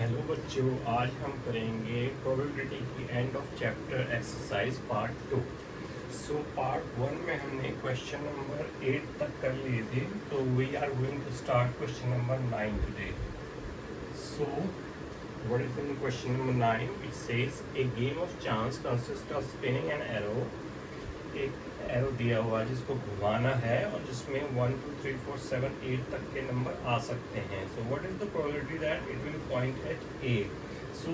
Hello बच्चों, आज हम करेंगे प्रोबेबिलिटी की end of chapter exercise part 2। So part 1 में हमने क्वेश्चन नंबर 8 तक कर लिए थे, तो we are going to start question number 9 today. So what is in question number 9? It says a game of chance consist of spinning an arrow. एक arrow दिया हुआ जिसको घुमाना है और जिसमें 1 2 3 4 7 8 तक के नंबर आ सकते हैं। So what is the probability that it will point at A? So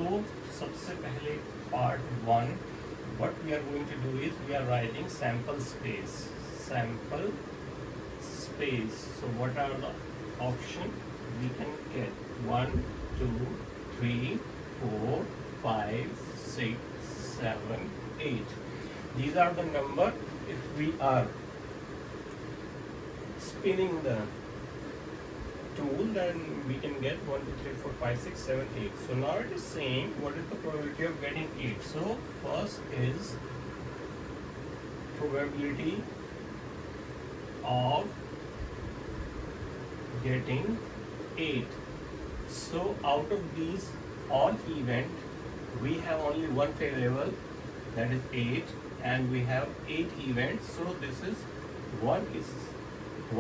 सबसे पहले part 1 what we are going to do is we are writing sample space. So what are the option we can get? 1 2 3 4 5 6 7 8. These are the number. If we are spinning the tool, then we can get 1 2 3 4 5 6 7 8. So now it is saying what is the probability of getting 8. So first is probability of getting 8. So out of these all event, we have only one variable, that is 8, and we have 8 events. So this is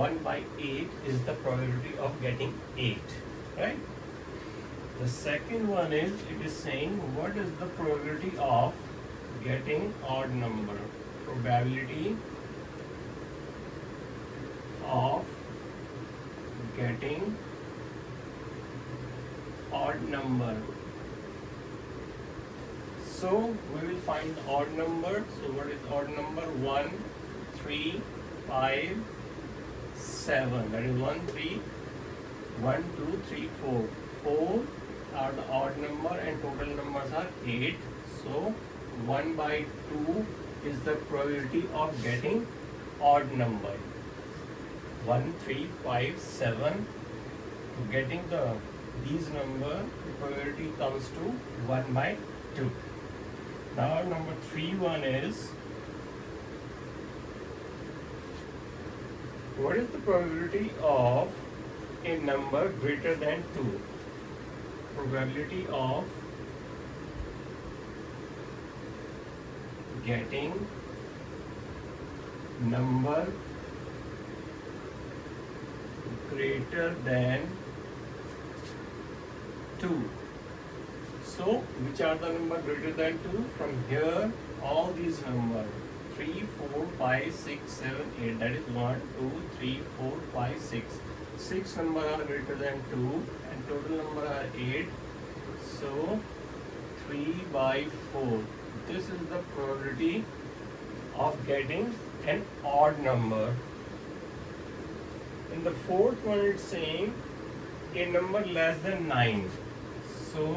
1 by 8 is the probability of getting 8, right? The second one is, it is saying what is the probability of getting odd number. Probability of getting odd number. So we will find the odd number. So what is odd number? 1 3 5 7. That is 1 3 1 2 3 4. 4 are the odd number and total numbers are 8. So 1 by 2 is the probability of getting odd number. 1 3 5 7. Getting these number, the probability comes to 1 by 2. Now number 3 one is, what is the probability of a number greater than 2? Probability of getting number greater than 2. So which are the number greater than 2? From here all these numbers 3 4 5 6 7 8, that is 1 2 3 4 5 6. 6 number are greater than 2 and total number are 8. So 3 by 4. This is the probability of getting an odd number. In the fourth one it's saying a number less than 9. So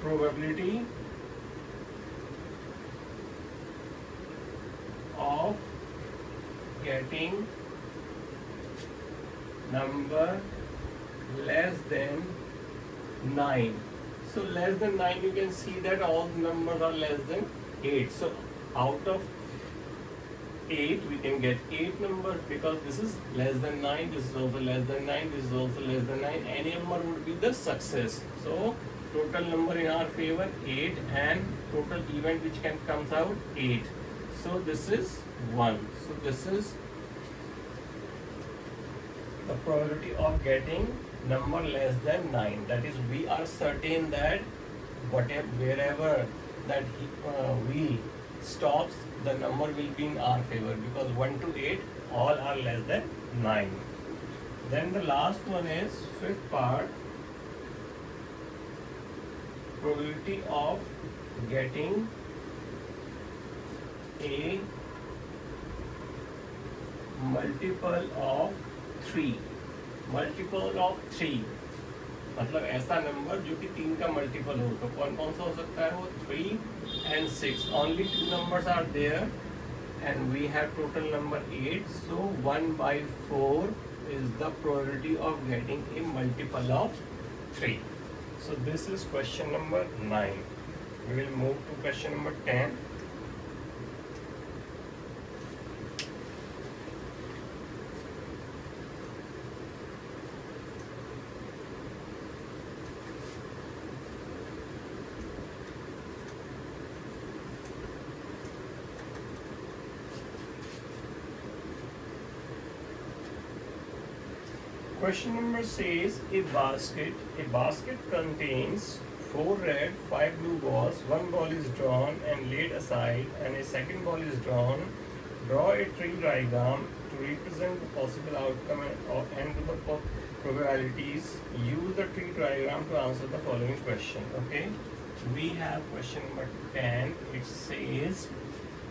probability of getting number less than 9. So less than 9, you can see that all the numbers are less than 8. So out of 8 we can get 8 numbers, because this is less than 9, this is also less than 9, this is also less than 9. Any number would be the success. So total number in our favor 8, and total event which can comes out 8. So this is 1. So this is the probability of getting number less than 9. That is, we are certain that wherever that wheel stops, the number will be in our favor, because 1 to 8 all are less than 9. Then the last one is fifth part, probability of getting a multiple of 3. Multiple of 3 मतलब ऐसा number जो कि 3 का multiple हो। तो कौन कौन सा हो सकता है वो? 3 and 6. Only 2 numbers are there and we have total number 8. So 1 by 4 is the probability of getting a multiple of 3. So this is question number 9. We will move to question number 10. Question number says a basket contains 4 red, 5 blue balls. One ball is drawn and laid aside, and a second ball is drawn. Draw a tree diagram to represent the possible outcome and the probabilities. Use the tree diagram to answer the following question. Okay, we have question number 10. It says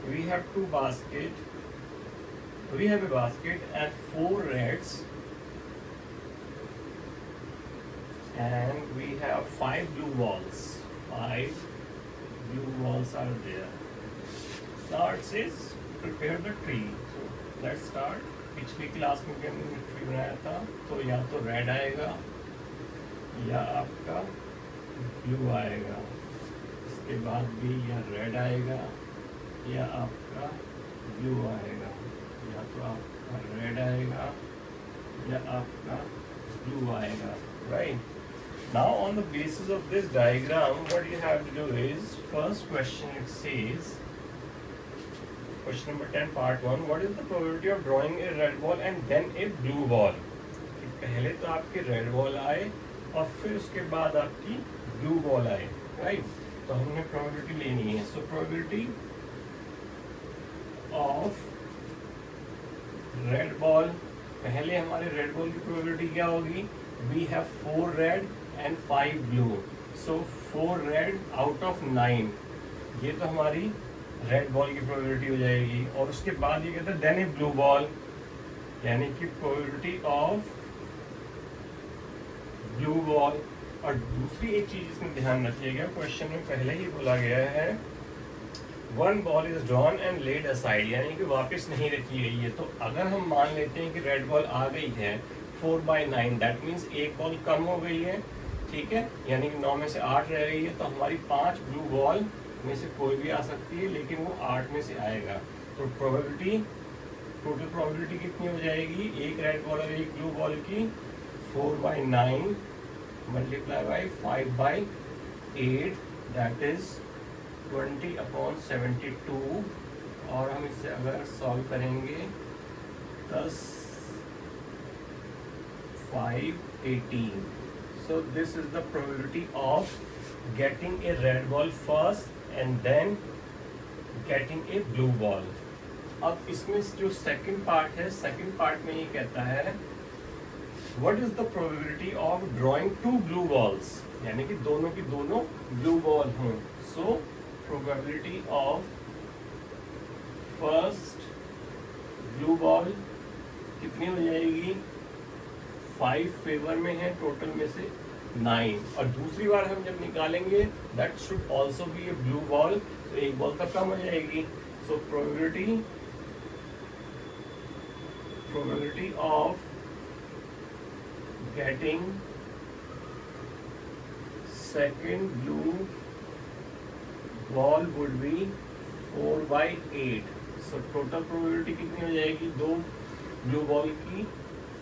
we have two baskets. We have a basket and 4 reds, and we have 5 blue balls. 5 blue balls are there. Now it says prepare the tree. So let's start. पिछली class में भी हमने tree बनाया था, तो या तो red आएगा या आपका ब्लू आएगा, इसके बाद भी या रेड आएगा या आपका ब्लू आएगा, या तो आपका रेड आएगा या आपका ब्लू आएगा, right? Now on the basis of this diagram, what you have to do is, first question it says, question number 10 part 1, what is the probability of drawing a red ball and then a blue ball? पहले तो आपकी red ball आए और फिर उसके बाद आपकी blue ball आए, राइट? तो हमने प्रोबेबिलिटी लेनी है. So probability of red ball, पहले हमारे रेड बॉल की प्रोबेबिलिटी क्या होगी? We have 4 red and 5 blue, so 4 red out of 9, ये तो हमारी रेड बॉल की प्रोबेबिलिटी हो जाएगी. और उसके बाद ये कहते हैं देन ए ब्लू बॉल, यानी कि प्रोबेबिलिटी ऑफ ब्लू बॉल. और दूसरी एक चीज इसमें ध्यान रखिएगा, क्वेश्चन में पहले ही बोला गया है one ball is drawn and laid aside, यानी कि वापस नहीं रखी गई है. तो अगर हम मान लेते हैं कि रेड बॉल आ गई है 4/9, दैट मीन्स एक बॉल कम हो गई है, ठीक है, यानी कि 9 में से 8 रह गई है, तो हमारी 5 ब्लू बॉल में से कोई भी आ सकती है, लेकिन वो 8 में से आएगा. तो प्रोबेबिलिटी, टोटल प्रोबेबिलिटी कितनी हो जाएगी? एक रेड बॉल और एक ब्लू बॉल की 4/9 मल्टीप्लाई बाई 5/8, दैट इज 20/72. और हम इसे अगर सॉल्व करेंगे 10 5 18. So this is the probability of getting a red ball first and then getting a blue ball. अब इसमें जो सेकंड पार्ट है, सेकंड पार्ट में ये कहता है what is the probability of drawing 2 blue balls, यानी कि दोनों की दोनों ब्लू बॉल हों. So probability of first blue ball कितनी हो जाएगी? 5 फेवर में है, टोटल में से 9. और दूसरी बार हम जब निकालेंगे that should also be A blue ball, तो एक बॉल तक कम हो जाएगी. सो probability of getting second blue ball would be 4/8. So total probability कितनी हो जाएगी? 2 ब्लू बॉल की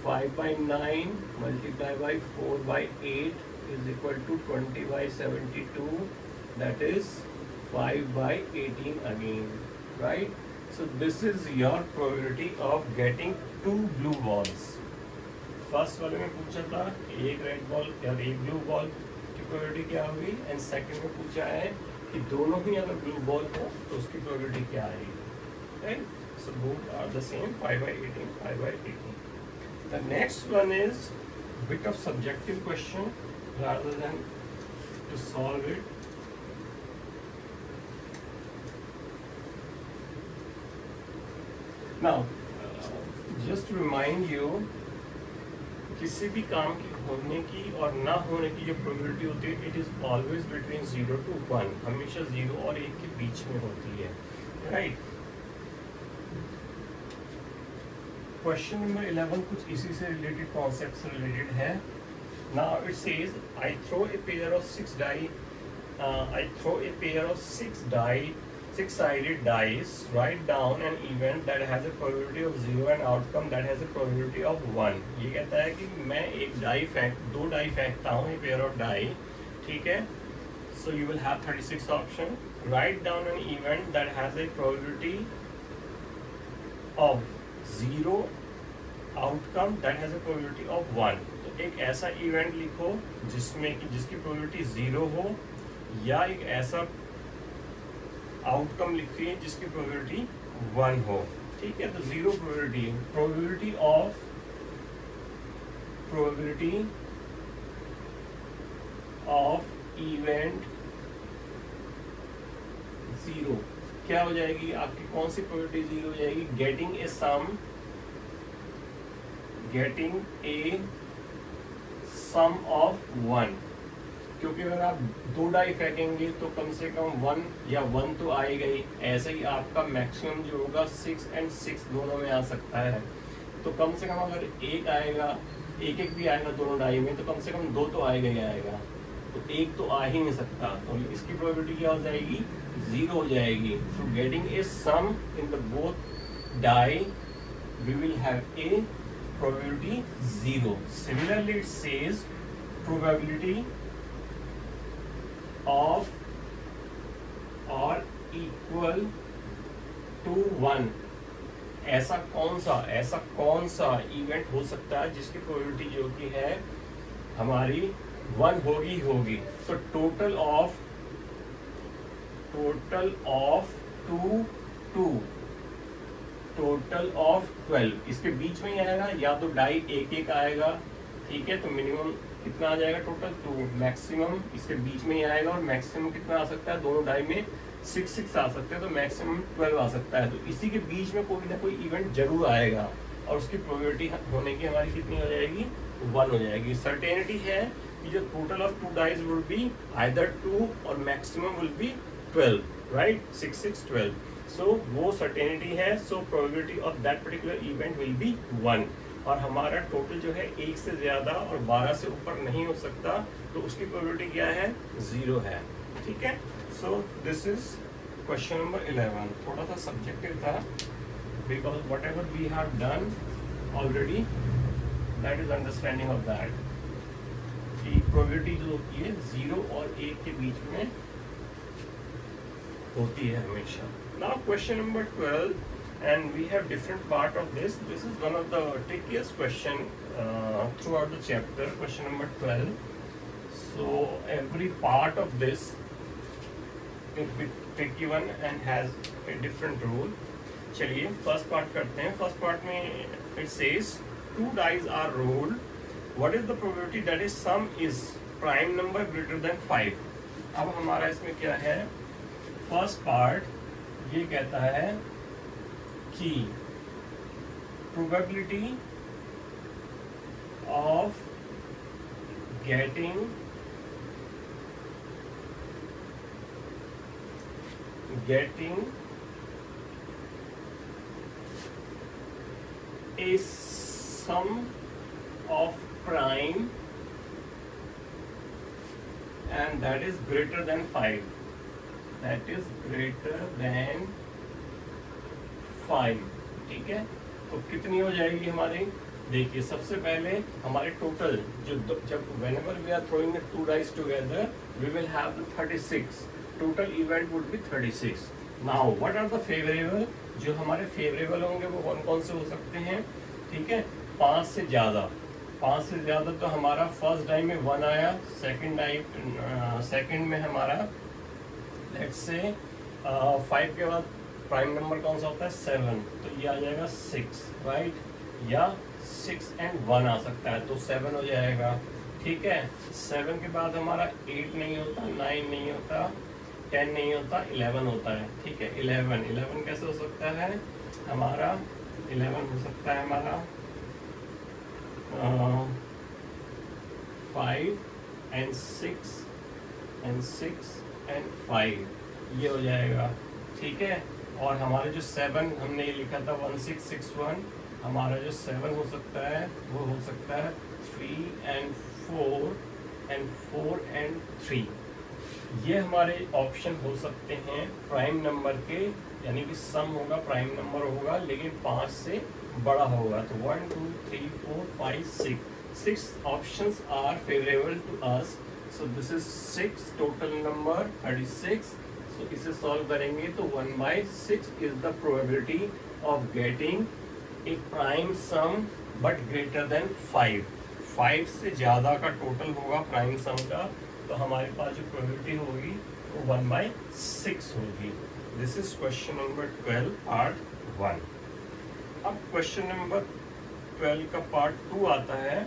5/9 multiplied by 4/8 is equal to 20/72, that is 5/18 again, right? So this is your probability of getting 2 blue balls. First वाले में पूछा था एक red ball और एक ब्लू बॉल की प्रोबेबिलिटी क्या होगी, एंड सेकंड में पूछा है कि दोनों ही अगर ब्लू बॉल हो तो उसकी प्रोबेबिलिटी क्या आएगी, right? So both are the same, 5/18, 5/18. The next one is bit of subjective question rather than to solve it. Now, just to remind you, किसी भी काम की होने की और ना होने की जो प्रोबेबिलिटी होती है, it is always between 0 to 1, हमेशा 0 और 1 के बीच में होती है, राइट? क्वेश्चन नंबर 11 कुछ इसी से रिलेटेड, कॉन्सेप्ट से रिलेटेड है. Now it says I throw a pair of 6 die, I throw a pair of 6-sided dice. Write down an event that has a probability of 0 and outcome that has a probability of 1. ये कहता है कि मैं एक दो die फेंकता हूँ, a pair of die, ठीक है? So you will have 36 option. Write down an event that has a probability of 0 outcome that has a probability of 1। तो एक ऐसा इवेंट लिखो जिसमें कि जिसकी प्रोबेबिलिटी 0 हो, या एक ऐसा आउटकम लिखिए जिसकी प्रोबेबिलिटी 1 हो। ठीक है, तो zero probability, probability of event 0 क्या हो जाएगी आपकी, कौन सी प्रोबेबिलिटी 0 हो जाएगी, गेटिंग ए सम ऑफ 1। क्योंकि अगर आप 2 डाई फेंकेंगे तो कम से कम 1 या 1 तो आएगा ही। ऐसे ही आपका मैक्सिमम जो होगा 6 और 6 दोनों में आ सकता है। तो कम से कम अगर एक आएगा, एक भी आएगा दोनों डाई में, तो कम से कम 2 तो आएगा ही आएगा। तो एक तो आ ही नहीं सकता, तो इसकी प्रोबेबिलिटी क्या हो जाएगी, 0 हो जाएगी। So getting a sum in the both die we will have a probability 0। Similarly it says probability of और इक्वल टू 1। ऐसा कौन सा इवेंट हो सकता है जिसकी प्रोबेबिलिटी जो कि है हमारी 1 होगी। तो टोटल ऑफ 12, इसके बीच में ही आएगा, या तो डाई एक आएगा। ठीक है, तो मिनिमम कितना आ जाएगा टोटल 2, मैक्सिमम इसके बीच में ही आएगा, और मैक्सिमम कितना आ सकता है, दोनों डाई में 6 आ सकते हैं, तो मैक्सिमम 12 आ सकता है। तो इसी के बीच में कोई ना कोई इवेंट जरूर आएगा, और उसकी प्रोबेबिलिटी होने की हमारी कितनी हो जाएगी, 1 हो जाएगी। सर्टेनिटी है कि जो total of 2 dice will be either 2 और maximum will be 12, right, 6 6 12। So वो सर्टेनिटी है। So probability of that particular event will be 1, और हमारा टोटल जो है 1 से ज़्यादा और 12 से ऊपर नहीं हो सकता, तो उसकी प्रोबेबिलिटी क्या है, 0 है। ठीक है, so this is question number 11। थोड़ा सा सब्जेक्टिव था, because whatever we have done already, that is understanding of that कि प्रोबेबिलिटी जो होती है 0 और 1 के बीच में होती है हमेशा। Now question number 12, and we have different part of this. This is one of the trickiest question throughout the chapter, question number 12. So every part of this is a bit tricky one and has a different rule. चलिए first part करते हैं। First part में it says 2 dice are rolled. What is the probability that is sum is prime number greater than 5? अब हमारा इसमें क्या है, first part ये कहता है कि probability of getting a sum of prime and that is greater than 5, that is greater than 5। ठीक है, तो कितनी हो जाएगी हमारी, देखिए सबसे पहले हमारे टोटल जो जब whenever we are throwing the 2 dice together we will have the 36, total event would be 36। now what are the favorable, जो हमारे फेवरेबल होंगे वो कौन कौन से हो सकते हैं, ठीक है, 5 से ज़्यादा तो हमारा फर्स्ट डाई में 1 आया, सेकंड में हमारा लेट्स से 5 के बाद प्राइम नंबर कौन सा होता है 7, तो ये आ जाएगा 6, राइट, या 6 और 1 आ सकता है, तो 7 हो जाएगा। ठीक है, 7 के बाद हमारा 8 नहीं होता, 9 नहीं होता, 10 नहीं होता, 11 होता है। ठीक है, 11 कैसे हो सकता है हमारा, 11 हो सकता है हमारा 5 और 6 और 5, ये हो जाएगा। ठीक है, और हमारे जो 7 हमने ये लिखा था 1661, हमारा जो 7 हो सकता है वो हो सकता है 3 और 4 और 3। ये हमारे ऑप्शन हो सकते हैं प्राइम नंबर के, यानी कि सम होगा, प्राइम नंबर होगा लेकिन 5 से बड़ा होगा। तो 1 2 3 4 5 6 options are favourable to us. So this is 6, total number 36। सो इसे सॉल्व करेंगे तो 1/6 is the probability of getting a prime sum but greater than 5 से ज़्यादा का टोटल होगा प्राइम सम का, तो हमारे पास जो प्रोबेबिलिटी होगी वो 1/6 होगी। This is question number 12 part 1। अब क्वेश्चन नंबर 12 का पार्ट 2 आता है,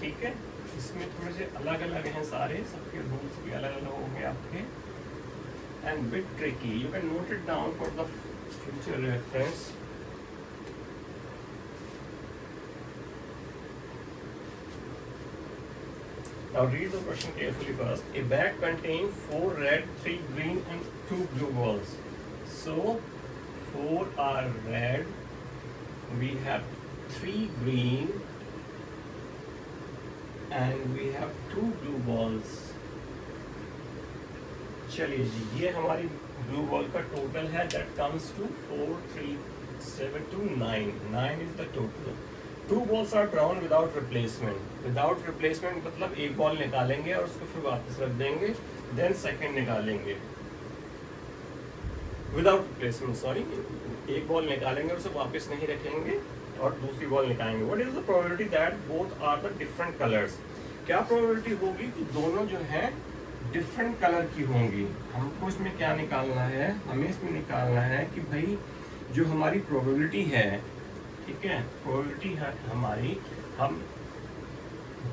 ठीक है। इसमें थोड़े से अलग अलग हैं, सारे सबके रूल्स भी अलग अलग होंगे आपके, and bit tricky. You can note it down for the future reference. Now read the question carefully first. A bag contains 4 red, 3 green and 2 blue balls. So 4 are red, we have 3 green and we have 2 blue balls. चलिए जी, ये हमारी blue ball का total है, that comes to 4, 3, 7 to 9. 9 is the total. 2 balls are drawn without replacement. Without replacement मतलब एक ball निकालेंगे और उसको फिर वापस रख देंगे, देन सेकंड निकालेंगे। विदाउट रिप्लेसमेंट, सॉरी, एक बॉल निकालेंगे और उसे वापस नहीं रखेंगे और दूसरी बॉल निकालेंगे। What is the probability that both are the different colours? क्या प्रोबेबिलिटी होगी कि दोनों जो है डिफरेंट कलर की होंगी? हमको इसमें क्या निकालना है? हमें इसमें निकालना है कि भाई जो हमारी प्रोबेबिलिटी है, ठीक है, प्रोबेबिलिटी है हमारी, हम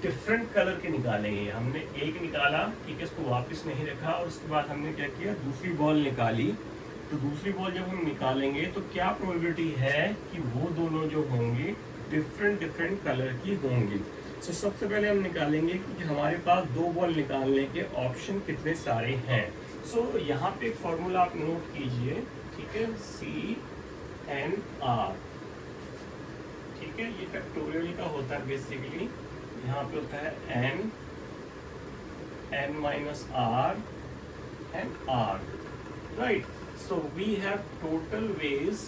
डिफरेंट कलर के निकालेंगे। हमने एक निकाला, ठीक है, इसको वापस नहीं रखा और उसके बाद हमने क्या किया, दूसरी बॉल निकाली। तो दूसरी बॉल जब हम निकालेंगे तो क्या प्रोबेबिलिटी है कि वो दोनों जो होंगी डिफरेंट कलर की होंगी। तो सबसे पहले हम निकालेंगे कि हमारे पास 2 बॉल निकालने के ऑप्शन कितने सारे हैं। सो यहाँ पे एक फॉर्मूला आप नोट कीजिए, ठीक है, CNR, ठीक है, ये फैक्टोरियल का होता है बेसिकली। यहाँ पे होता है n minus r and r, right? So we have total ways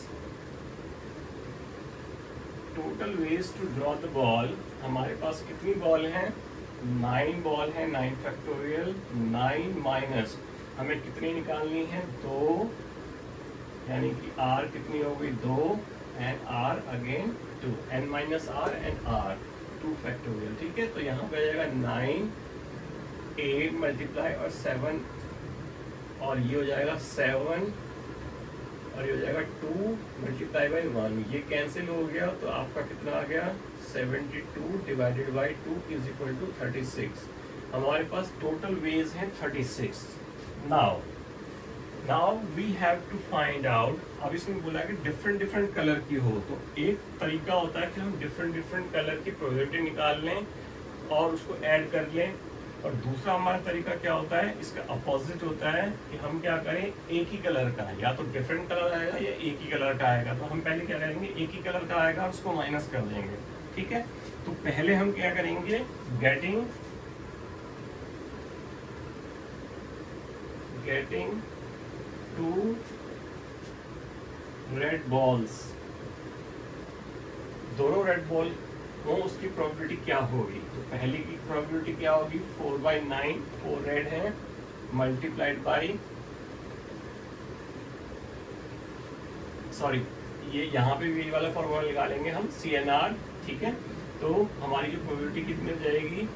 to draw the ball. हमारे पास कितनी बॉल हैं? 9 बॉल हैं, 9 फैक्टोरियल, 9 माइनस हमें कितनी निकालनी है? 2, यानी कि r कितनी हो गई? 2 and r again 2, n minus r and r 2 factorial, ठीक है। तो यहाँ पे आ जाएगा 9, 8 मल्टीप्लाई और 7, और ये हो जाएगा 7 और ये हो जाएगा 2 मल्टीप्लाई बाई 1, ये कैंसिल हो गया। तो आपका कितना आ गया? 72 divided by 2 is equal to 36। हमारे पास टोटल वेज हैं 36। Now we have to find out. अब इसमें बोला कि डिफरेंट कलर की हो, तो एक तरीका होता है कि हम डिफरेंट कलर की प्रोबेबिलिटी निकाल लें और उसको ऐड कर लें, और दूसरा हमारा तरीका क्या होता है, इसका अपोजिट होता है कि हम क्या करें, एक ही कलर का, या तो डिफरेंट कलर आएगा या एक ही कलर का आएगा। तो हम पहले क्या करेंगे, एक ही कलर का आएगा उसको माइनस कर देंगे, ठीक है। तो पहले हम क्या करेंगे, गेटिंग 2 रेड बॉल्स, दोनों रेड बॉल हो उसकी प्रोबेबिलिटी क्या होगी? तो पहले की प्रोबेबिलिटी क्या होगी? 4/9, 4 रेड है, मल्टीप्लाइड बाई, सॉरी, ये यहाँ पे भी यही वाला फॉर्मूला निकालेंगे हम, CNR, ठीक है। तो हमारी जो प्रोबेबिलिटी कितनी हो जाएगी?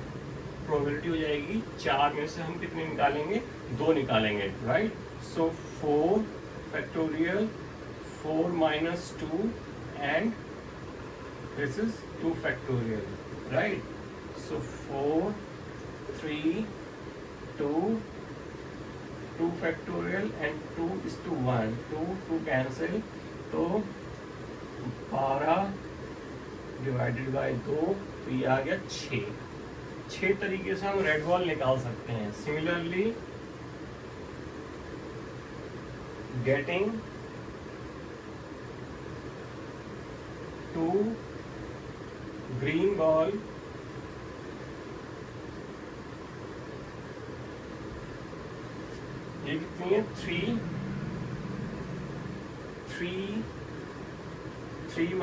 प्रोबेबिलिटी हो जाएगी 4 में से हम कितने निकालेंगे? 2 निकालेंगे, right. So 4 factorial, 4 minus 2 and this is 2 factorial, right? So 4, 3, 2 factorial and 2 is to 1, 2 cancel, तो 12 डिवाइडेड बाई 2, तो ये आ गया 6 तरीके से हम रेड बॉल निकाल सकते हैं। सिमिलरली गेटिंग 2 ग्रीन बॉल, ये कितनी है? 3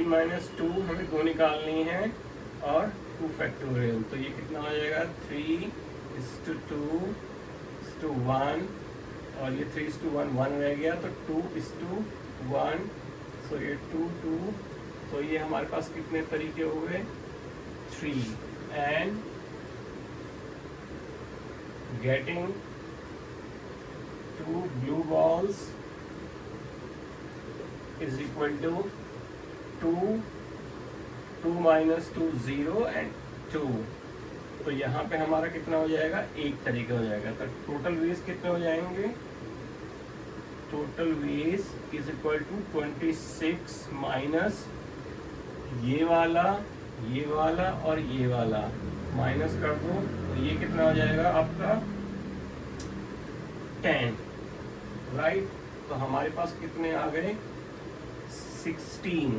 माइनस 2 हमें 2 निकालनी है, और 2 फैक्टोरियल, तो ये कितना हो जाएगा? 3:2:1, और ये 3:1 1 रह गया, तो 2:1, सो ये 2, 2, तो ये हमारे पास कितने तरीके हुए 3 and getting 2 blue balls is equal to 2 minus 2 0 and 2। तो यहाँ पे हमारा कितना हो जाएगा, एक तरीका हो जाएगा। तो टोटल वेज कितने हो जाएंगे, total ways is equal to 26 minus ये वाला और ये वाला माइनस कर दो, तो ये कितना हो जाएगा आपका 10, राइट। तो हमारे पास कितने आ गए 16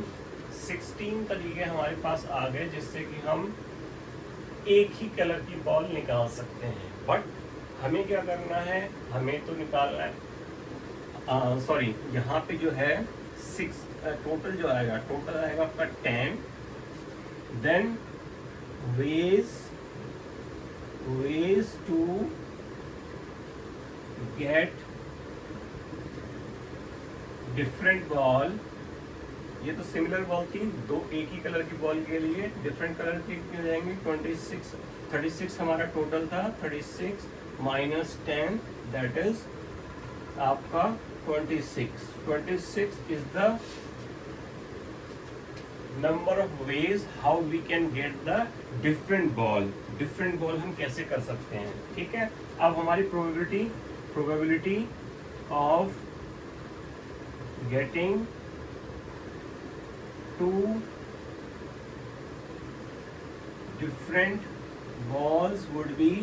तरीके हमारे पास आ गए जिससे कि हम एक ही कलर की बॉल निकाल सकते हैं। बट हमें क्या करना है, हमें तो निकालना है सॉरी यहाँ पे जो है 6 टोटल जो आएगा, टोटल आएगा आपका 10। Then ways to get different ball, ये तो सिमिलर बॉल थी, दो एक ही कलर की बॉल के लिए डिफरेंट कलर की हो जाएंगी। 36 हमारा टोटल था, 36 माइनस 10 दैट इज आपका 26 is the number of ways how we can get the different ball हम कैसे कर सकते हैं, ठीक है। अब हमारी probability of getting 2 different balls would be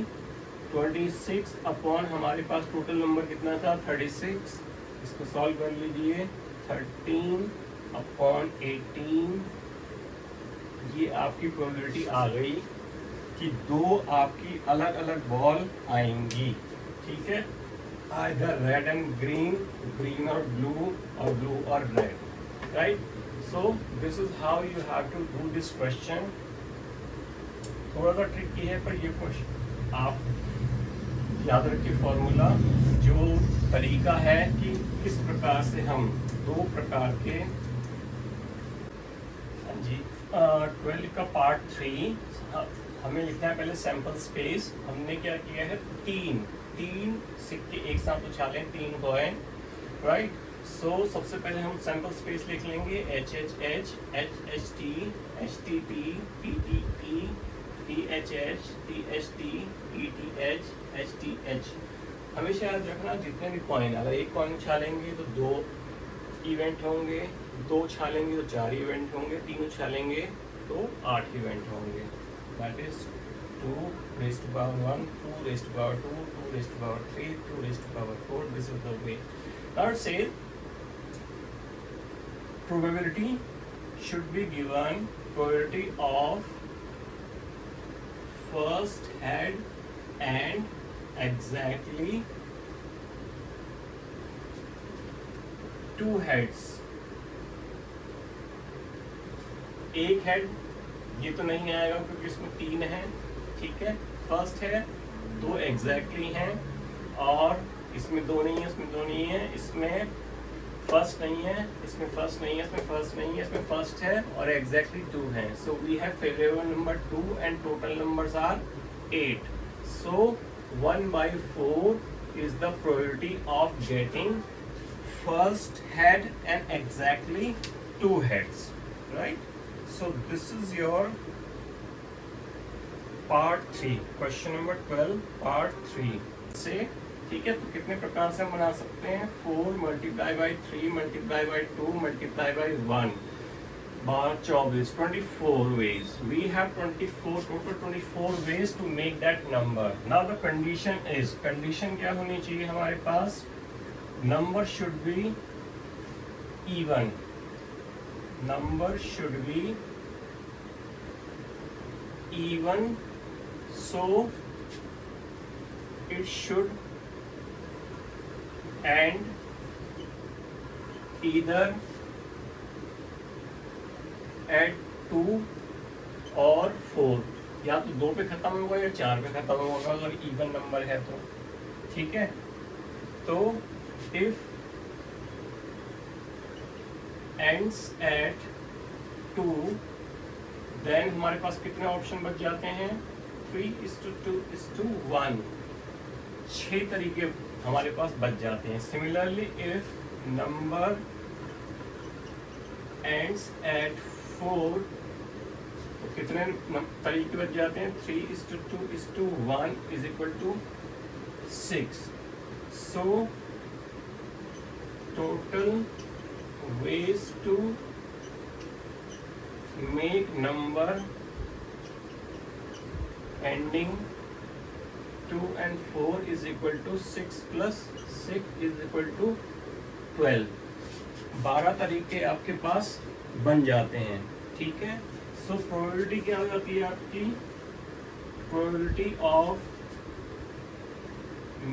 26 upon हमारे पास टोटल नंबर कितना था 36, इसको सॉल्व कर लीजिए 13 अपॉन 18, ये आपकी प्रोबेबिलिटी आ गई कि 2 आपकी अलग अलग बॉल आएंगी, ठीक है, आइदर रेड एंड ग्रीन और ब्लू और red, right. So this is how you have to do this question। थोड़ा सा ट्रिकी है पर ये क्वेश्चन आप याद रखिए। फॉर्मूला जो तरीका है कि किस प्रकार से हम 2 प्रकार के, जी 12 का पार्ट 3 हमें लिखना है पहले सैंपल स्पेस। हमने क्या किया है, तीन सिक्के एक साथ उछाले, 3 कॉइन, राइट। सो सबसे पहले हम सैंपल स्पेस लिख लेंगे HHH, HHT, HTT, PTT, THH, THT, ETH, HTH। हमेशा याद रखना जितने भी कॉइन, अगर एक कॉइन उछालेंगे तो 2 इवेंट होंगे, 2 उछालेंगे तो 4 इवेंट होंगे, 3 उछालेंगे तो 8 इवेंट होंगे। That is 2 raised to power 1, 2 raised to power 2, 2 raised to power 3, 2 raised to power 4। This is the way। Now say probability should be given probability of first head and exactly 2 heads। एक head ये तो नहीं आएगा क्योंकि इसमें 3 है, ठीक है। फर्स्ट है 2 एग्जैक्टली हैं और इसमें 2 नहीं है, इसमें 2 नहीं है, इसमें फर्स्ट नहीं है, इसमें फर्स्ट नहीं है, इसमें फर्स्ट नहीं है, इसमें फर्स्ट है और एग्जैक्टली 2 है। So we have favourable number 2 and total numbers are 8। So 1/4 is the probability of getting first head and exactly 2 heads, right? So this is your part 3, question number 12 part 3 से, ठीक है। तो कितने प्रकार से हम बना सकते हैं, 4 multiply by 3 multiply by 2 multiply by 1 24, 24 ways। We have 24 ways to make that number। Now the condition is, condition क्या होनी चाहिए हमारे पास, number should be even, number should be even, so it should end either at 2 और 4, या तो 2 पे खत्म होगा या 4 पे खत्म होगा अगर इवन नंबर है तो, ठीक है। तो if ends at 2, देन हमारे पास कितने ऑप्शन बच जाते हैं? 3:2:1, 6 तरीके हमारे पास बच जाते हैं। Similarly if number ends at 4, तो कितने तरीके बच जाते हैं? 3:2:1 is equal to 6। So total ways to make number ending 2 and 4 is equal to 6 plus 6 is equal to 12। 12 तरीके आपके पास बन जाते हैं, ठीक है। सो प्रोबेबिलिटी क्या हो जाती है आपकी? Probability of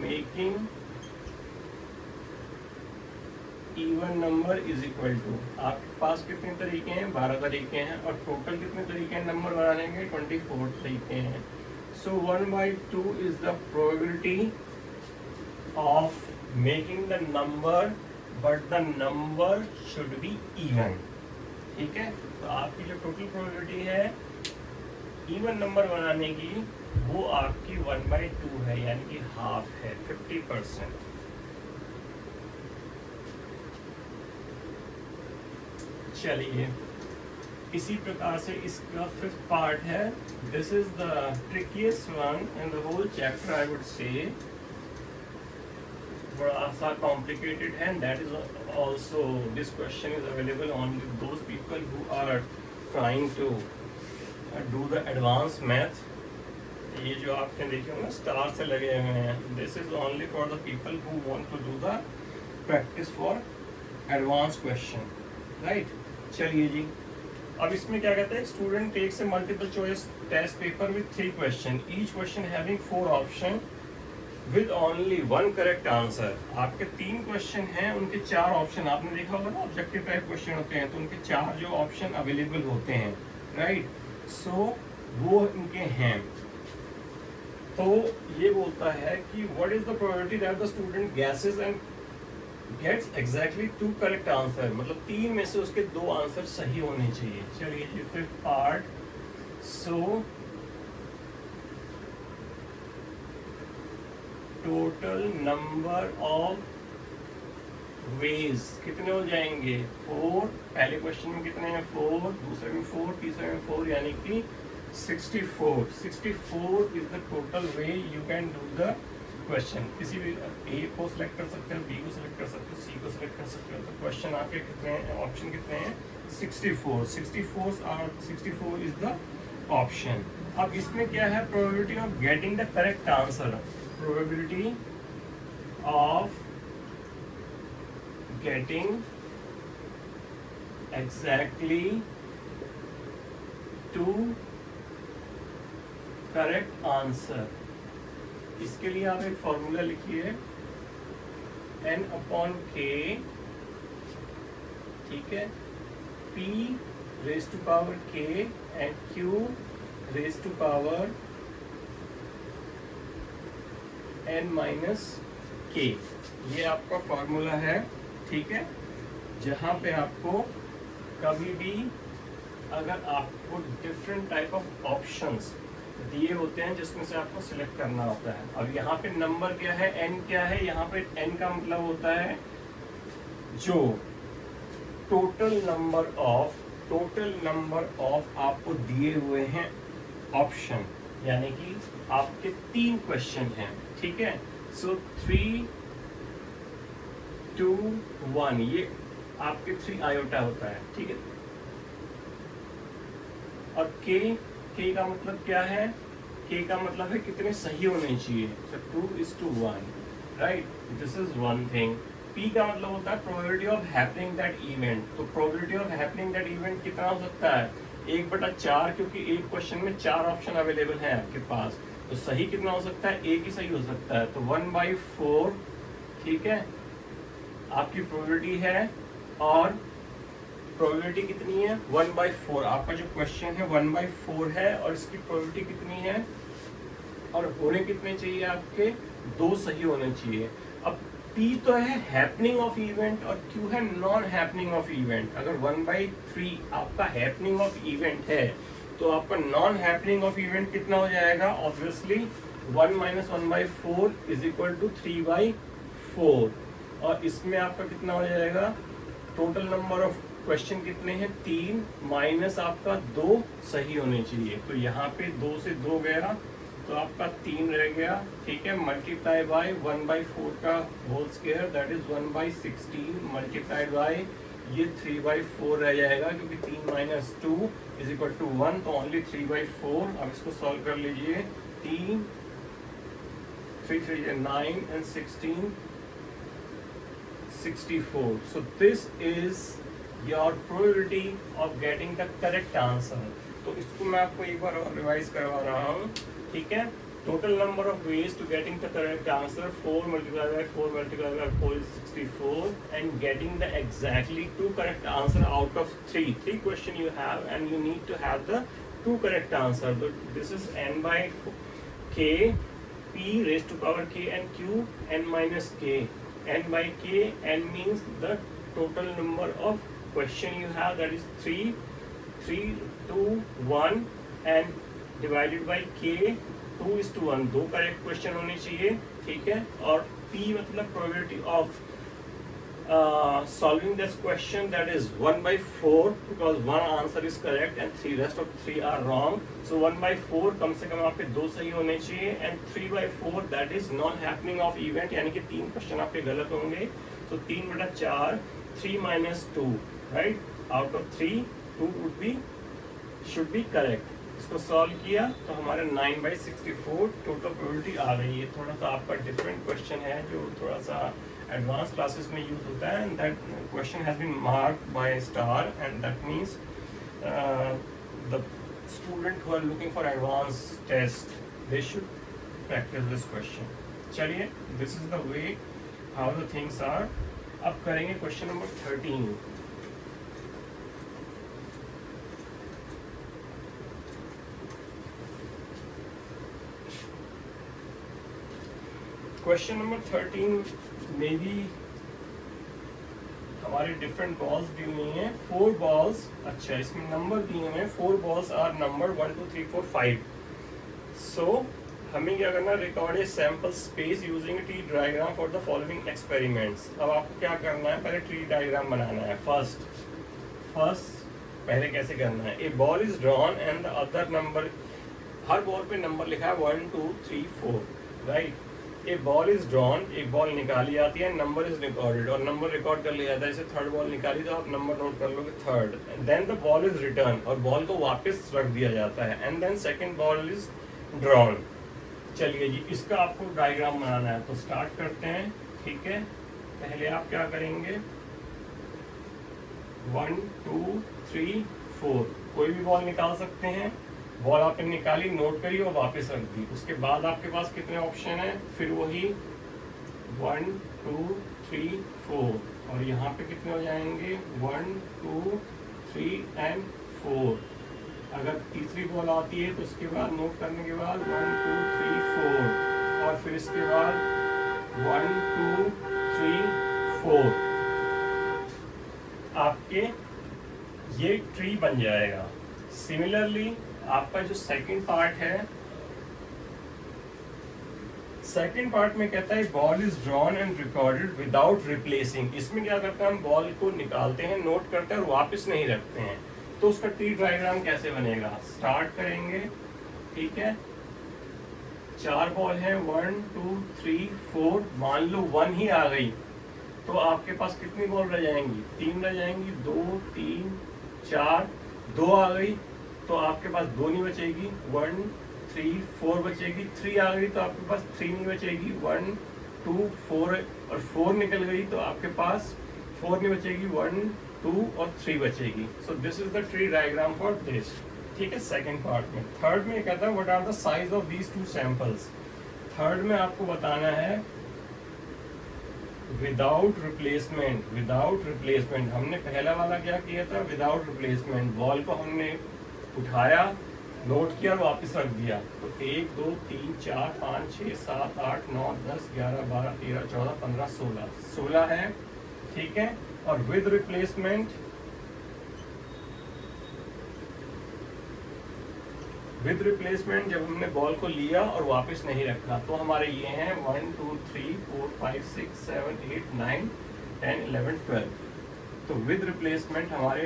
making even number is equal to, आपके पास कितने तरीके हैं? 12 तरीके हैं। और टोटल कितने तरीके हैं नंबर बनाने के? 24 तरीके हैं। सो 1/2 is the probability of making the number, but the number should be even, ठीक है। तो आपकी जो टोटल प्रोबेबिलिटी है इवन नंबर बनाने की, वो आपकी 1/2 है, यानी कि हाफ है, 50%। चलिए, इसी प्रकार से इसका 5th पार्ट है। This is the trickiest one in the whole chapter, I would say. थोड़ा सा कॉम्प्लिकेटेड है, and that is also, this question is available only those people who are trying to do the advance math. ये जो आपने देखे होंगे star से लगे हुए हैं, this is only for the people who want to do the practice for advance question, right. चलिए जी, अब इसमें क्या कहते हैं? Student takes a multiple choice test paper with 3 question, each question having 4 option with only 1 correct answer. आपके 3 question हैं, उनके 4 ऑप्शन, आपने देखा होगा ना ऑब्जेक्टिव टाइप क्वेश्चन होते हैं, तो उनके 4 जो ऑप्शन अवेलेबल होते हैं, राइट। सो वो इनके हैं। तो ये बोलता है कि what is the probability that the student guesses and gets exactly 2 correct answer, मतलब 3 में से उसके 2 आंसर सही होने चाहिए। चलिए जी, 5th part. So total number of veg कितने हो जाएंगे? 4। पहले क्वेश्चन में कितने हैं? 4, दूसरे में 4, तीसरे में 4, यानी कि 64। 64 is the total way you can do the question. किसी भी ए को सिलेक्ट कर सकते हो, बी को सिलेक्ट कर सकते हो, सी को सिलेक्ट कर सकते हो। तो क्वेश्चन आपके कितने हैं? ऑप्शन कितने हैं? 64। 64 इज द ऑप्शन। अब इसमें क्या है? Probability of getting the correct answer, probability of getting exactly 2 correct answer. इसके लिए आप एक फॉर्मूला लिखिए, n/k, ठीक है, p⁻k एंड q⁻n-k। ये आपका फॉर्मूला है, ठीक है। जहां पे आपको कभी भी अगर आपको डिफरेंट टाइप ऑफ ऑप्शंस दिए होते हैं जिसमें से आपको सिलेक्ट करना होता है। अब यहाँ पे नंबर क्या है? n क्या है? यहाँ पे n का मतलब होता है जो टोटल नंबर ऑफ आपको दिए हुए हैं ऑप्शन, यानी कि आपके 3 क्वेश्चन हैं, ठीक है। सो 3, 2, 1 ये आपके 3 आयोटा होता है, ठीक है। और k का मतलब क्या है? k का मतलब है कितने सही होने चाहिए। so 2:1, right, this is one thing. p का मतलब होता है probability of happening that event. तो probability of happening that event कितना हो सकता है? 1/4, क्योंकि एक क्वेश्चन में 4 ऑप्शन अवेलेबल है आपके पास, तो सही कितना हो सकता है? एक ही सही हो सकता है। तो 1/4, ठीक है, आपकी प्रोबेबिलिटी है। और प्रोबेबिलिटी कितनी है? 1/4। आपका जो क्वेश्चन है 1/4 है, और इसकी प्रोबेबिलिटी कितनी है? और होने कितने चाहिए आपके? 2 सही होने चाहिए। अब P तो है हैपनिंग ऑफ इवेंट और Q है नॉन हैपनिंग ऑफ इवेंट। अगर 1/3 आपका हैपनिंग ऑफ इवेंट है तो आपका नॉन हैपनिंग ऑफ इवेंट कितना हो जाएगा? Obviously 1 - 1/4 is equal to 3/4। और इसमें आपका कितना हो जाएगा? टोटल नंबर ऑफ क्वेश्चन कितने हैं? 3 माइनस आपका 2 सही होने चाहिए। तो यहाँ पे 2 से 2 गया तो आपका 3 रह गया, ठीक है। मल्टीप्लाई बाय 1/4 का whole square that is 1/16 multiplied by ये 3/4 रह जाएगा, क्योंकि 3 - 2 इज इक्वल टू 1, तो ओनली 3/4। अब इसको सॉल्व कर लीजिए। 3 3 3 9 and 16 64। So this is your probability of getting the correct answer। तो इसको मैं आपको एक बार और रिवाइज करवा रहा हूँ, ठीक है। Total number of ways to getting the correct answer 4 multiplied by 4 multiplied by 4 is 64 and getting the exactly 2 correct answer out of 3 question you have and you need to have the 2 correct answer। But this is n by k, p raised to power k and q n minus k। n by k, n means the total number of question you have, that is 3 3 2 1 and divided by k 2:1। 2 correct question होने चाहिए, ठीक है। और p मतलब probability of solving this question that is 1/4 because 1 answer is correct and 3 rest of 3 are wrong. So 1/4 कम से कम आपके 2 सही होने चाहिए and 3/4 that is non happening of event, यानी कि 3 क्वेश्चन आपके गलत होंगे। तो 3/4 3 - 2 right, out of 3 2 would be should be correct. इसको सॉल्व किया तो हमारा 9/64 टोटल प्रोबेबिलिटी आ गई है। थोड़ा सा आपका डिफरेंट क्वेश्चन है जो थोड़ा सा एडवांस क्लासेस में यूज होता है, and that question has been marked by star and that means the student who are looking for advance test they should practice this question. चलिए, this is the way how the things are. अब करेंगे question number 13। Question number 13 में भी हमारे different balls दी हुई हैं, 4 balls. अच्छा, इसमें नंबर दिए हुए हैं, 4 बॉल्स आर नंबर 1 2 3 4 5। सो हमें क्या करना? Record a sample space using tree diagram for the following experiments. अब आपको क्या करना है? पहले ट्री डायग्राम बनाना है। फर्स्ट पहले कैसे करना है? A ball is drawn and the other number, हर बॉल पे नंबर लिखा है 1 2 3 4 right. A ball is drawn, एक बॉल निकाली जाती है, नंबर इज रिकॉर्डेड और नंबर रिकॉर्ड कर लिया जाता है। जैसे थर्ड बॉल निकाली तो आप नंबर नोट कर लोगे 3rd। Then the ball is return और बॉल को वापस रख दिया जाता है and then second ball is drawn. चलिए जी, इसका आपको डायग्राम बनाना है तो स्टार्ट करते हैं, ठीक है। पहले आप क्या करेंगे? 1 2 3 4 कोई भी बॉल निकाल सकते हैं। बॉल आपने निकाली, नोट करी और वापस रख दी। उसके बाद आपके पास कितने ऑप्शन हैं? फिर वही 1 2 3 4 और यहाँ पे कितने हो जाएंगे? 1 2 3 and 4। अगर तीसरी बॉल आती है तो उसके बाद नोट करने के बाद 1 2 3 4 और फिर इसके बाद 1 2 3 4 आपके ये ट्री बन जाएगा। सिमिलरली आपका जो सेकंड पार्ट है, सेकंड पार्ट में कहता है ball is drawn and recorded without replacing. इसमें क्या करते हैं? हम बॉल को निकालते हैं, नोट करते हैं और वापस नहीं रखते हैं। तो उसका ट्री डायग्राम कैसे बनेगा? स्टार्ट करेंगे, ठीक है। 4 बॉल है, 1 2 3 4। मान लो 1 ही आ गई तो आपके पास कितनी बॉल रह जाएंगी? 3 रह जाएंगी। 2 3 4 2 आ गई तो आपके पास 2 नहीं बचेगी। 1 3 4 बचेगी। 3 आ गई तो आपके पास 3 नहीं बचेगी। 1 2 4 और 4 निकल गई तो आपके पास 4 नहीं बचेगी। 1 2 और 3 बचेगी। So this is the tree diagram for this, ठीक है। सेकंड पार्ट में। थर्ड में कहता है what are the size of these 2 samples. Third में आपको बताना है विदाउट रिप्लेसमेंट। विदाउट रिप्लेसमेंट हमने पहला वाला क्या किया था? Without replacement. बॉल को हमने उठाया नोट किया और वापस रख दिया। तो 1 2 3 4 5 6 7 8 9 10 11 12 13 14 15 16 है, ठीक है। और विद रिप्लेसमेंट, जब हमने बॉल को लिया और वापस नहीं रखा तो हमारे ये हैं 1 2 3 4 5 6 7 8 9 10 11 12। तो विद रिप्लेसमेंट हमारे,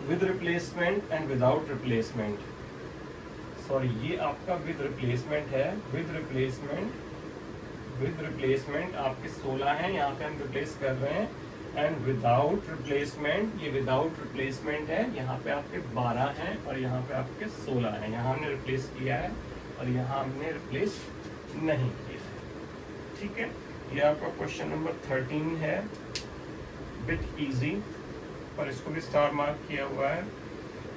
with replacement and without replacement, sorry ये आपका विद रिप्लेसमेंट है। विद रिप्लेसमेंट आपके 16 हैं, यहाँ पे हम रिप्लेस कर रहे हैं। एंड विदाउट रिप्लेसमेंट, ये विदाउट रिप्लेसमेंट है, यहाँ पे आपके 12 हैं और यहाँ पे आपके 16 हैं। यहाँ हमने रिप्लेस किया है और यहाँ हमने रिप्लेस नहीं किया है, ठीक है। ये आपका क्वेश्चन नंबर 13 है, बिट इजी, पर इसको भी स्टार मार्क किया हुआ है।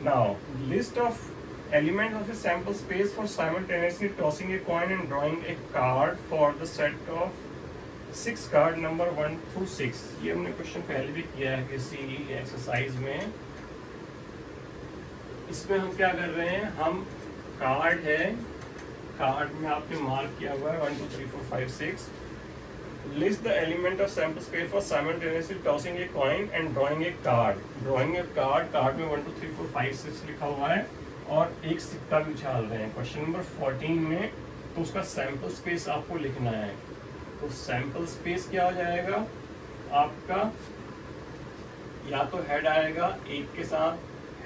Now list of elements of a sample space for simultaneously tossing a coin and drawing a card for the set of 6 card number 1 through 6। ये हमने क्वेश्चन पहले भी किया है किसी एक्सरसाइज में। इसमें हम क्या कर रहे हैं, हम कार्ड है, कार्ड में आपने मार्क किया हुआ है 1 2 3 4 5 6। List the element of sample space for simultaneously tossing a coin and drawing a card। Drawing a card, card में 1 2 3 4 5 6 लिखा हुआ है और एक सिक्का भी उछाल रहे हैं। क्वेश्चन नंबर 14 में तो उसका सैंपल स्पेस आपको लिखना है। तो सैंपल स्पेस क्या हो जाएगा आपका, या तो हेड आएगा 1 के साथ,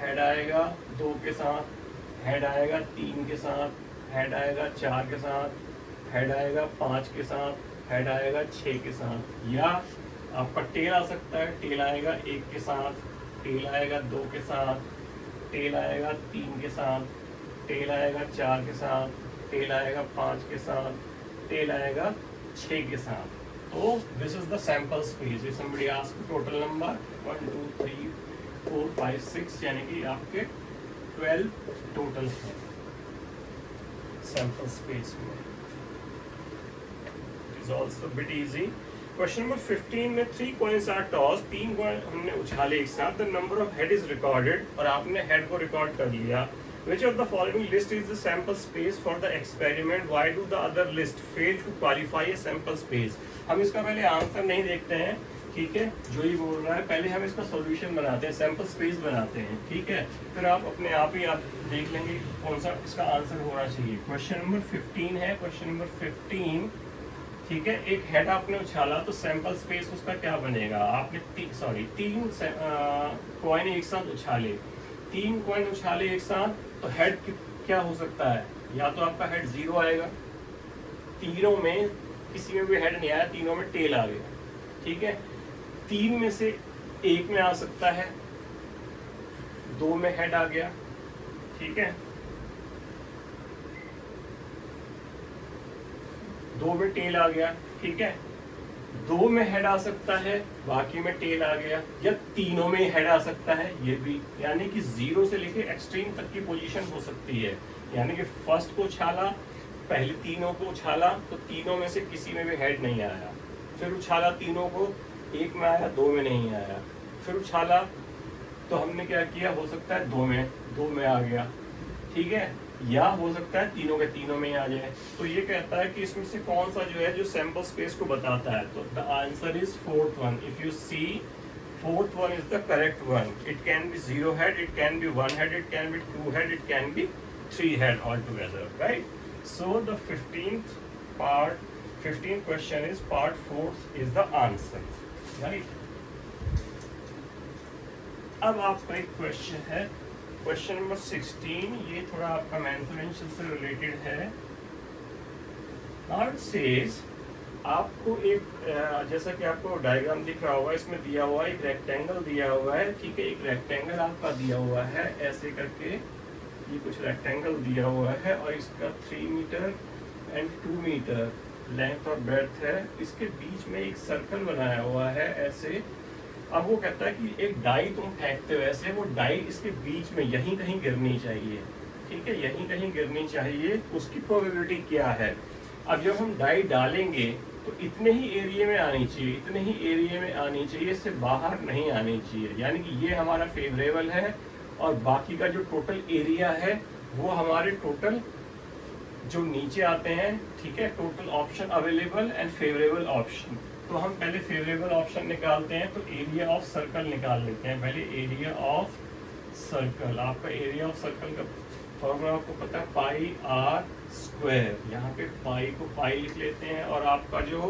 हेड आएगा 2 के साथ, हेड आएगा 3 के साथ, हेड आएगा 4 के साथ, हेड आएगा 5 के साथ, हेड आएगा 6 के साथ। या आपका टेल आ सकता है, टेल आएगा 1 के साथ, टेल आएगा 2 के साथ, टेल आएगा 3 के साथ, टेल आएगा 4 के साथ, टेल आएगा 5 के साथ, टेल आएगा 6 के साथ। तो this is the sample space. If somebody ask total number 1 2 3 4 5 6, यानी कि आपके 12 टोटल है सैंपल स्पेस में। It is also bit easy. Question number 15 में 3 कॉइन्स आर टॉस, 3 कॉइन हमने उछाले एक साथ। The number of head is recorded, और आपने हेड को रिकॉर्ड कर लिया। Which of the following list is the sample space for the experiment? Why do the other list fail to qualify a sample space? हम इसका पहले answer नहीं देखते हैं, ठीक है, जो ही बोल रहा है पहले हम इसका सॉल्यूशन बनाते हैं, सैंपल स्पेस बनाते हैं, ठीक है। फिर आप अपने आप ही आप देख लेंगे कौन सा इसका आंसर होना चाहिए। क्वेश्चन नंबर 15 है, क्वेश्चन नंबर 15, ठीक है। एक हेड आपने उछाला तो सैंपल स्पेस उसका क्या बनेगा, आपने 3 कॉइन एक साथ उछाले, 3 कॉइन उछाले एक साथ, तो हेड क्या हो सकता है, या तो आपका हेड 0 आएगा, तीनों में किसी में भी हेड नहीं आया, तीनों में टेल आ गया, ठीक है। 3 में से 1 में आ सकता है, 2 में हेड आ गया, ठीक है, 2 में टेल आ गया, ठीक है, 2 में हेड आ सकता है, बाकी में टेल आ गया, या तीनों में हेड आ सकता है, ये भी, यानी कि 0 से लेके एक्सट्रीम तक की पोजीशन हो सकती है। यानी कि फर्स्ट को उछाला, पहले तीनों को उछाला तो तीनों में से किसी में भी हेड नहीं आया, फिर उछाला तीनों को, 1 में आया, 2 में नहीं आया, फिर उछाला तो हमने क्या किया, हो सकता है 2 में आ गया, ठीक है, या हो सकता है तीनों के तीनों में ही आ जाए। तो ये कहता है कि इसमें से कौन सा जो है जो सैंपल स्पेस को बताता है, तो the answer is 4th one. If you see 4th one is the correct one. It can be 0 head, it can be 1 head, it can be 2 head, it can be 3 head all together, right. So the 15th question is part 4th is the answer, right. अब आपका एक question है, question number 16, ये थोड़ा आपका mathematics से related है। Now it says, आपको एक जैसा कि आपको डायग्राम दिख रहा होगा, इसमें दिया हुआ है एक रेक्टेंगल दिया हुआ है, ठीक है, एक रेक्टेंगल आपका दिया हुआ है ऐसे करके, ये कुछ रेक्टेंगल दिया हुआ है और इसका 3 मीटर एंड 2 मीटर लेंथ और ब्रेड्थ है। इसके बीच में एक सर्कल बनाया हुआ है ऐसे। अब वो कहता है कि एक डाई तुम फेंकते हो ऐसे, वो डाई इसके बीच में यहीं कहीं गिरनी चाहिए, ठीक है, यहीं कहीं गिरनी चाहिए, उसकी प्रोबेबिलिटी क्या है। अब जब हम डाई डालेंगे तो इतने ही एरिया में आनी चाहिए, इतने ही एरिया में आनी चाहिए, इससे बाहर नहीं आनी चाहिए, यानी कि ये हमारा फेवरेबल है और बाकी का जो टोटल एरिया है वो हमारे टोटल जो नीचे आते हैं, ठीक है, total option available and favourable option. तो हम पहले फेवरेबल ऑप्शन निकालते हैं, तो एरिया ऑफ सर्कल निकाल लेते हैं पहले। एरिया ऑफ सर्कल, आपका एरिया ऑफ सर्कल का फॉर्मूला आपको पता है, पाई आर स्क्वायर। यहाँ पे पाई को पाई लिख लेते हैं, और आपका जो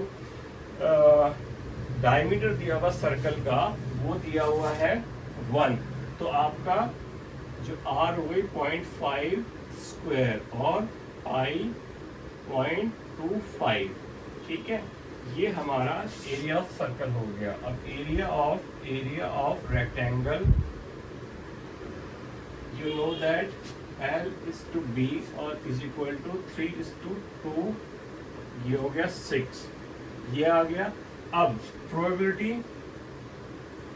डायमीटर दिया हुआ सर्कल का वो दिया हुआ है 1, तो आपका जो आर हो गई 0.5 स्क्वायर और पाई 0.25, ठीक है। ये हमारा एरिया ऑफ सर्कल हो गया। अब area of rectangle, you know that L is to B और is equal to 3:2, ये हो गया 6, ये आ गया। अब probability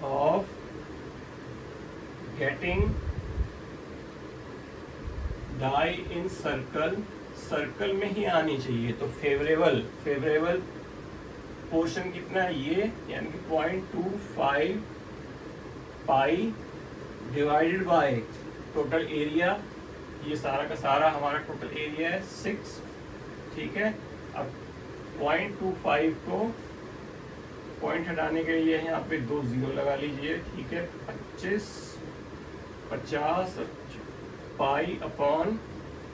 of getting die in circle में ही आनी चाहिए, तो फेवरेबल पोर्शन कितना है, ये यानी कि 0.25 पाई डिवाइडेड बाय टोटल एरिया, ये सारा का सारा हमारा टोटल एरिया है 6, ठीक है। अब 0.25 को पॉइंट हटाने के लिए यहाँ पे 2 0 लगा लीजिए, ठीक है। 50 पाई upon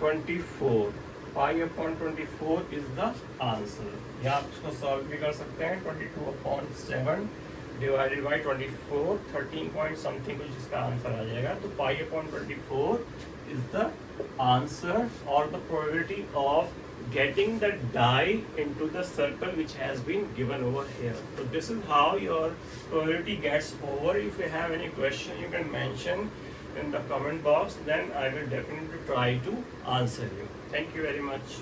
24, pi upon 24 is the answer. या आप इसको सॉल्व भी कर सकते हैं, 22/7 डिवाइडेड बाई 24, 13 पॉइंट समथिंग कुछ इसका आंसर आ जाएगा। तो pi upon 24 is the answer और the probability of getting the die into the circle which has been given over here. So this is how your probability gets over. If you have any question, you can mention in the comment box, then I will definitely try to answer you. Thank you very much.